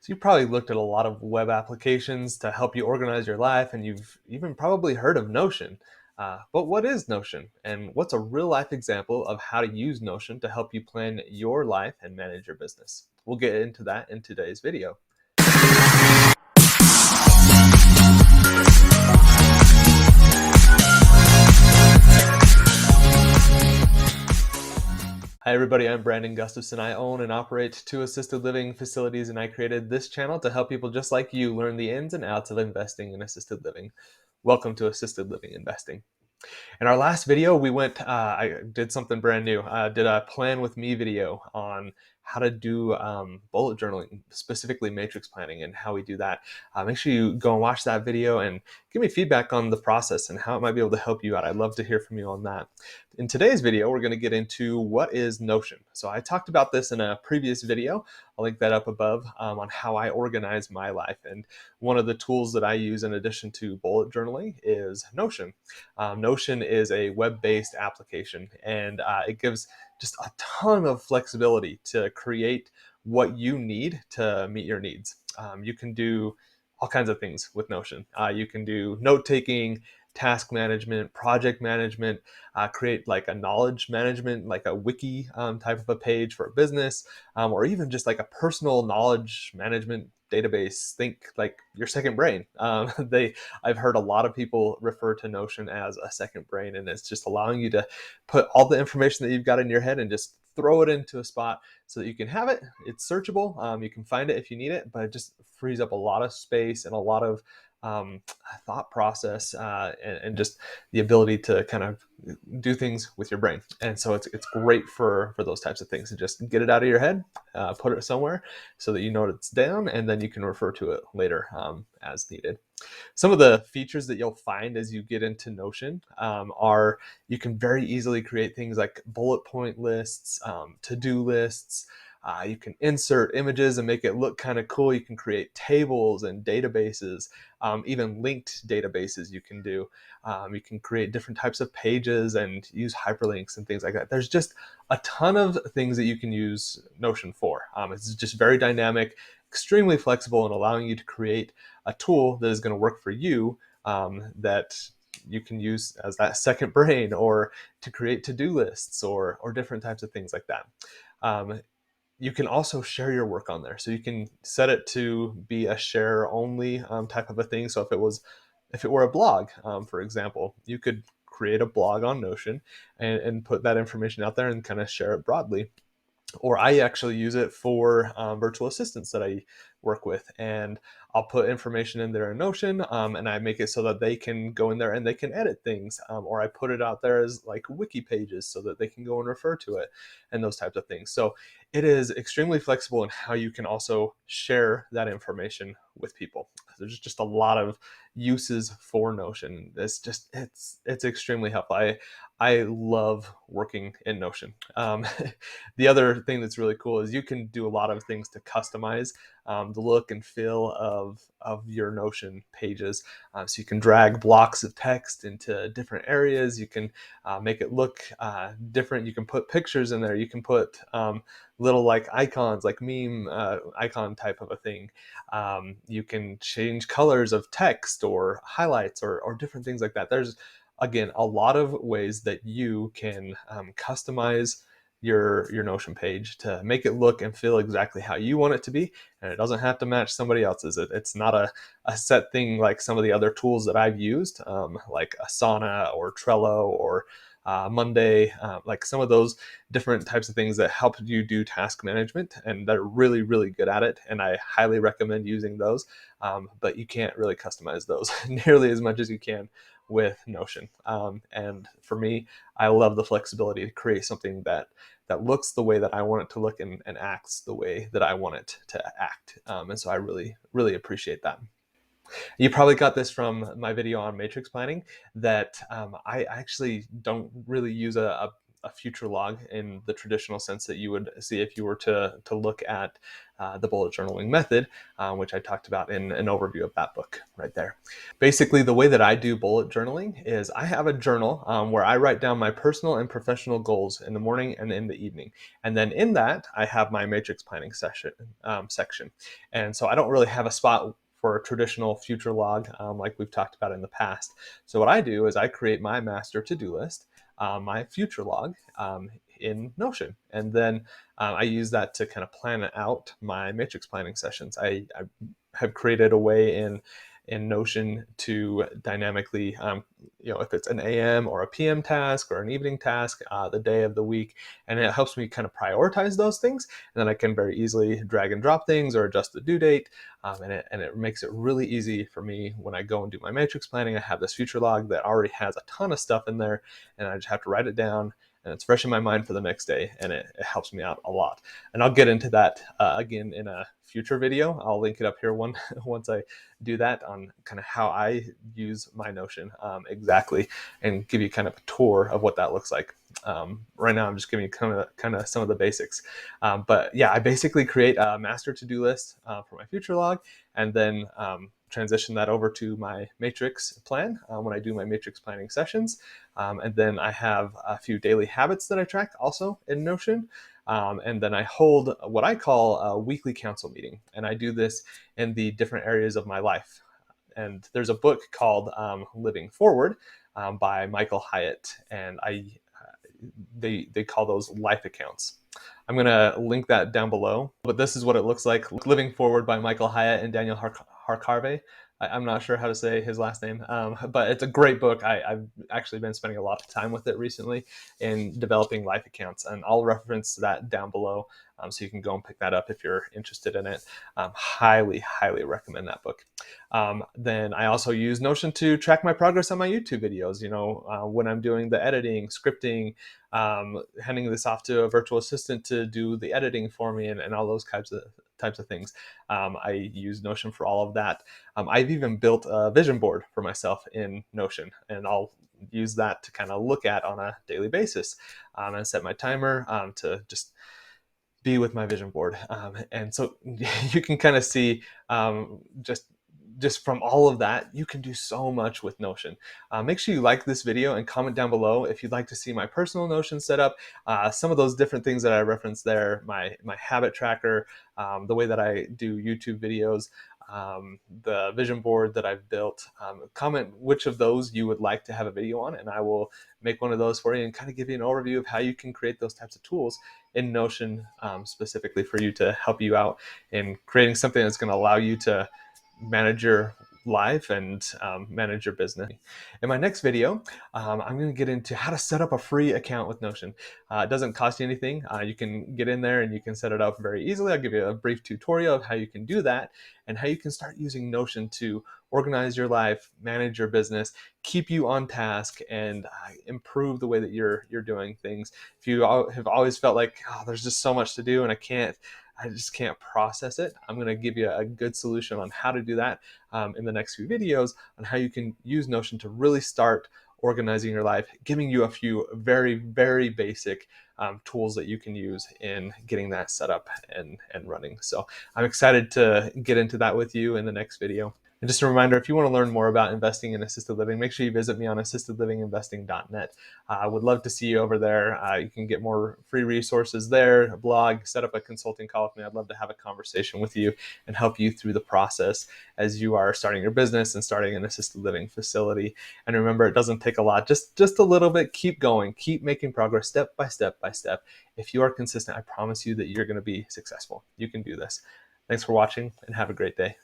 So you've probably looked at a lot of web applications to help you organize your life, and you've even probably heard of Notion. But what is Notion, and what's a real life example of how to use Notion to help you plan your life and manage your business? We'll get into that in today's video. Hi everybody, I'm Brandon Gustafson. I own and operate two assisted living facilities, and I created this channel to help people just like you learn the ins and outs of investing in assisted living. Welcome to Assisted Living Investing. In our last video, I did something brand new. I did a plan with me video on how to do bullet journaling, specifically matrix planning and how we do that. Make sure you go and watch that video and give me feedback on the process and how it might be able to help you out. I'd love to hear from you on that. In today's video, we're going to get into what is Notion. So I talked about this in a previous video. I'll link that up above on how I organize my life. And one of the tools that I use in addition to bullet journaling is Notion. Notion is a web-based application, and it gives just a ton of flexibility to create what you need to meet your needs. You can do all kinds of things with Notion. You can do note-taking, task management, project management, create like a knowledge management, like a wiki type of a page for a business, or even just like a personal knowledge management database. Think like your second brain. I've heard a lot of people refer to Notion as a second brain, and it's just allowing you to put all the information that you've got in your head and just throw it into a spot so that you can have it. It's searchable. You can find it if you need it, but it just frees up a lot of space and a lot of thought process and just the ability to kind of do things with your brain. And so it's great for those types of things, and just get it out of your head, put it somewhere so that you know it's down, and then you can refer to it later as needed. Some of the features that you'll find as you get into Notion are you can very easily create things like bullet point lists, to-do lists. You can insert images and make it look kind of cool. You can create tables and databases, even linked databases you can do. You can create different types of pages and use hyperlinks and things like that. There's just a ton of things that you can use Notion for. It's just very dynamic, extremely flexible, and allowing you to create a tool that is going to work for you, that you can use as that second brain, or to create to-do lists, or different types of things like that. You can also share your work on there. So you can set it to be a share only type of a thing. So if it were a blog, for example, you could create a blog on Notion and put that information out there and kind of share it broadly. Or I actually use it for virtual assistants that I work with, and I'll put information in there in Notion, and I make it so that they can go in there and they can edit things, or I put it out there as like wiki pages so that they can go and refer to it, and those types of things. So it is extremely flexible in how you can also share that information with people. There's just a lot of uses for Notion. It's extremely helpful. I love working in Notion. The other thing that's really cool is you can do a lot of things to customize the look and feel of your Notion pages. So you can drag blocks of text into different areas. You can make it look different. You can put pictures in there. You can put little like icons, like meme icon type of a thing. You can change colors of text or highlights or different things like that. There's, again, a lot of ways that you can customize your Notion page to make it look and feel exactly how you want it to be, and it doesn't have to match somebody else's. It's not a set thing like some of the other tools that I've used, like Asana or Trello or Monday, like some of those different types of things that help you do task management, and they're really, really good at it, and I highly recommend using those. But you can't really customize those nearly as much as you can with Notion. And for me, I love the flexibility to create something that looks the way that I want it to look, and acts the way that I want it to act. And so I really, really appreciate that. You probably got this from my video on matrix planning, that I actually don't really use a future log in the traditional sense that you would see if you were to look at the bullet journaling method, which I talked about in an overview of that book right there. Basically, the way that I do bullet journaling is I have a journal where I write down my personal and professional goals in the morning and in the evening. And then in that, I have my matrix planning section. And so I don't really have a spot for a traditional future log like we've talked about in the past. So what I do is I create my master to-do list, my future log in Notion. And then I use that to kind of plan out my matrix planning sessions. I have created a way in Notion to dynamically, if it's an AM or a PM task or an evening task, the day of the week, and it helps me kind of prioritize those things. And then I can very easily drag and drop things or adjust the due date. And it makes it really easy for me when I go and do my matrix planning. I have this future log that already has a ton of stuff in there, and I just have to write it down, and it's fresh in my mind for the next day, and it helps me out a lot. And I'll get into that again in a future video. I'll link it up here once I do that on kind of how I use my Notion exactly, and give you kind of a tour of what that looks like. Right now I'm just giving you kind of some of the basics. But yeah, I basically create a master to-do list for my future log, and then transition that over to my matrix plan when I do my matrix planning sessions. And then I have a few daily habits that I track also in Notion. And then I hold what I call a weekly council meeting. And I do this in the different areas of my life. And there's a book called Living Forward by Michael Hyatt. And they call those life accounts. I'm going to link that down below. But this is what it looks like. Living Forward by Michael Hyatt and Daniel Harkavy. I'm not sure how to say his last name, but it's a great book. I've actually been spending a lot of time with it recently in developing life accounts, and I'll reference that down below so you can go and pick that up if you're interested in it. Highly, highly recommend that book. Then I also use Notion to track my progress on my YouTube videos. When I'm doing the editing, scripting, handing this off to a virtual assistant to do the editing for me, and all those types of things. I use Notion for all of that. I've even built a vision board for myself in Notion, and I'll use that to kind of look at on a daily basis and set my timer to just be with my vision board. And so you can kind of see just from all of that, you can do so much with Notion. Make sure you like this video and comment down below if you'd like to see my personal Notion setup, some of those different things that I referenced there, my habit tracker, the way that I do YouTube videos, the vision board that I've built. Comment which of those you would like to have a video on, and I will make one of those for you and kind of give you an overview of how you can create those types of tools in Notion specifically for you to help you out in creating something that's going to allow you to manage your life and manage your business. In my next video, I'm going to get into how to set up a free account with Notion. It doesn't cost you anything. You can get in there and you can set it up very easily. I'll give you a brief tutorial of how you can do that and how you can start using Notion to organize your life, manage your business, keep you on task, and improve the way that you're doing things. If you have always felt like, oh, there's just so much to do and I just can't process it, I'm going to give you a good solution on how to do that in the next few videos on how you can use Notion to really start organizing your life, giving you a few very, very basic tools that you can use in getting that set up and running. So I'm excited to get into that with you in the next video. And just a reminder, if you want to learn more about investing in assisted living, make sure you visit me on assistedlivinginvesting.net. I would love to see you over there. You can get more free resources there, a blog, set up a consulting call with me. I'd love to have a conversation with you and help you through the process as you are starting your business and starting an assisted living facility. And remember, it doesn't take a lot, just a little bit. Keep going, keep making progress step by step by step. If you are consistent, I promise you that you're going to be successful. You can do this. Thanks for watching and have a great day.